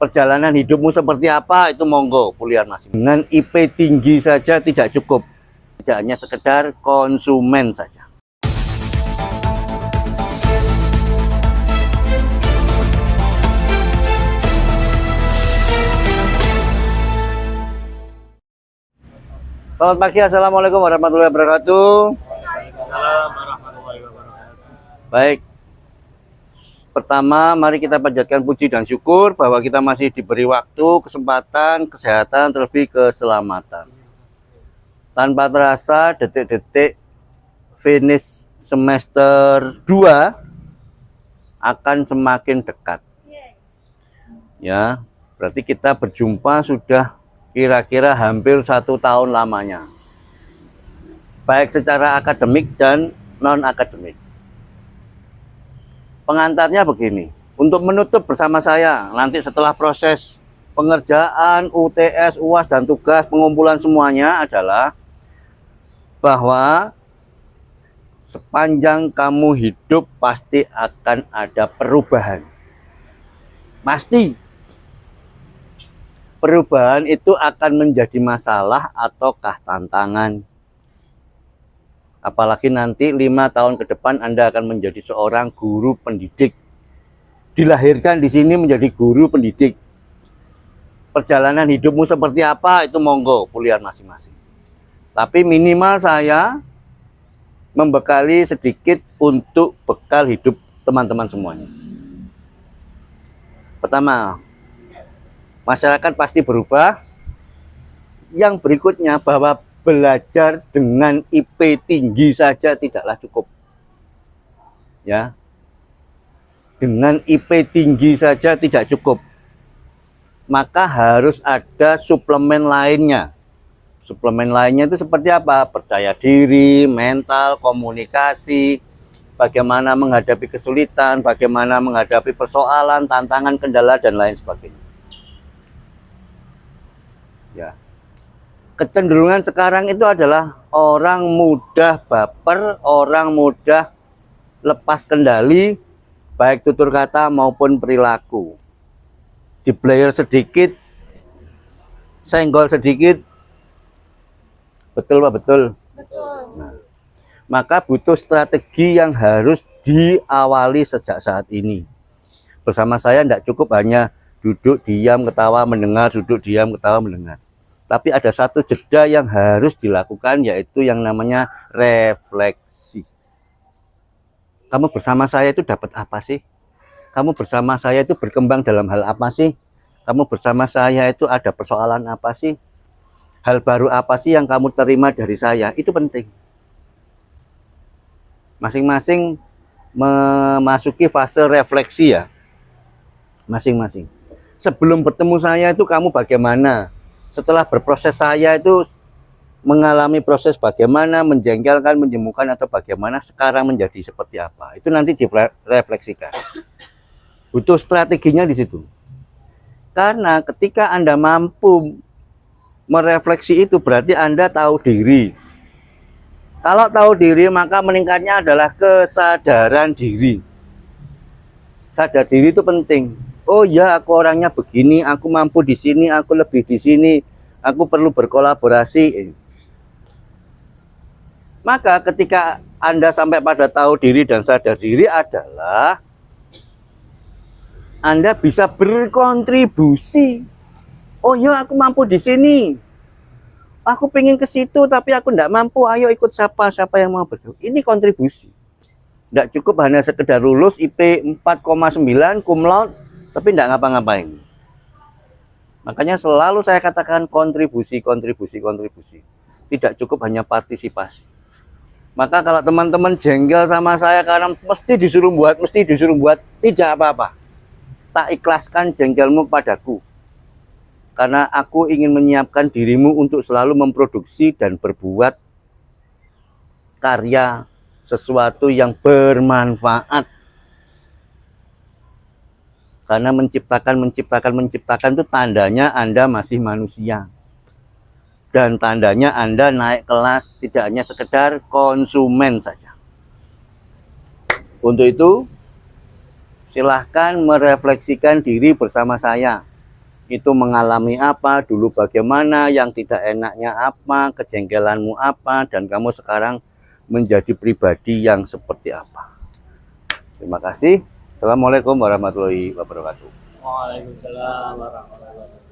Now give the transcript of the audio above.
Perjalanan hidupmu seperti apa itu monggo kuliah masing. Dengan IP tinggi saja tidak cukup. Tidak hanya sekedar konsumen saja. Selamat pagi, assalamualaikum warahmatullahi wabarakatuh. Waalaikumsalam warahmatullahi wabarakatuh. Baik, pertama mari kita panjatkan puji dan syukur bahwa kita masih diberi waktu, kesempatan, kesehatan, terlebih keselamatan. Tanpa terasa detik-detik finish semester 2 akan semakin dekat. Ya, berarti kita berjumpa sudah kira-kira hampir 1 tahun lamanya, baik secara akademik dan non-akademik. Pengantarnya begini, untuk menutup bersama saya nanti setelah proses pengerjaan, UTS, UAS, dan tugas pengumpulan semuanya adalah bahwa sepanjang kamu hidup pasti akan ada perubahan. Pasti. Perubahan itu akan menjadi masalah ataukah tantangan. Apalagi nanti 5 tahun ke depan Anda akan menjadi seorang guru pendidik. Dilahirkan di sini menjadi guru pendidik. Perjalanan hidupmu seperti apa itu monggo kuliah masing-masing. Tapi minimal saya membekali sedikit untuk bekal hidup teman-teman semuanya. Pertama, masyarakat pasti berubah. Yang berikutnya bahwa belajar dengan IP tinggi saja tidaklah cukup. Ya. Dengan IP tinggi saja tidak cukup. Maka harus ada suplemen lainnya. Suplemen lainnya itu seperti apa? Percaya diri, mental, komunikasi, bagaimana menghadapi kesulitan, bagaimana menghadapi persoalan, tantangan, kendala, dan lain sebagainya. Ya. Kecenderungan sekarang itu adalah orang mudah baper, orang mudah lepas kendali, baik tutur kata maupun perilaku. Diblayer sedikit, senggol sedikit, betul Pak? Betul. Nah, maka butuh strategi yang harus diawali sejak saat ini. Bersama saya tidak cukup hanya duduk, diam, ketawa, mendengar, duduk, diam, ketawa, mendengar. Tapi ada satu jeda yang harus dilakukan, yaitu yang namanya refleksi. Kamu bersama saya itu dapat apa sih? Kamu bersama saya itu berkembang dalam hal apa sih? Kamu bersama saya itu ada persoalan apa sih? Hal baru apa sih yang kamu terima dari saya? Itu penting. Masing-masing memasuki fase refleksi ya. Masing-masing. Sebelum bertemu saya itu kamu bagaimana? Setelah berproses saya itu mengalami proses bagaimana, menjengkelkan, menjemukan, atau bagaimana sekarang menjadi seperti apa. Itu nanti direfleksikan. Butuh strateginya di situ. Karena ketika Anda mampu merefleksi itu berarti Anda tahu diri. Kalau tahu diri maka meningkatnya adalah kesadaran diri. Sadar diri itu penting. Oh ya, aku orangnya begini, aku mampu di sini, aku lebih di sini, aku perlu berkolaborasi. Maka ketika Anda sampai pada tahu diri dan sadar diri adalah Anda bisa berkontribusi. Oh ya, aku mampu di sini. Aku pengen ke situ tapi aku tidak mampu. Ayo ikut siapa yang mau bergabung. Ini kontribusi. Tidak cukup hanya sekedar lulus IP 4,9 cum laude tapi tidak ngapa-ngapain. Makanya selalu saya katakan kontribusi. Tidak cukup hanya partisipasi. Maka kalau teman-teman jengkel sama saya karena mesti disuruh buat, tidak apa-apa. Tak ikhlaskan jengkelmu padaku. Karena aku ingin menyiapkan dirimu untuk selalu memproduksi dan berbuat karya sesuatu yang bermanfaat. Karena menciptakan itu tandanya Anda masih manusia. Dan tandanya Anda naik kelas, tidak hanya sekedar konsumen saja. Untuk itu, silahkan merefleksikan diri bersama saya. itu mengalami apa, dulu bagaimana, yang tidak enaknya apa, kejengkelanmu apa, dan kamu sekarang menjadi pribadi yang seperti apa. Terima kasih. Assalamualaikum warahmatullahi wabarakatuh. Waalaikumsalam warahmatullahi wabarakatuh.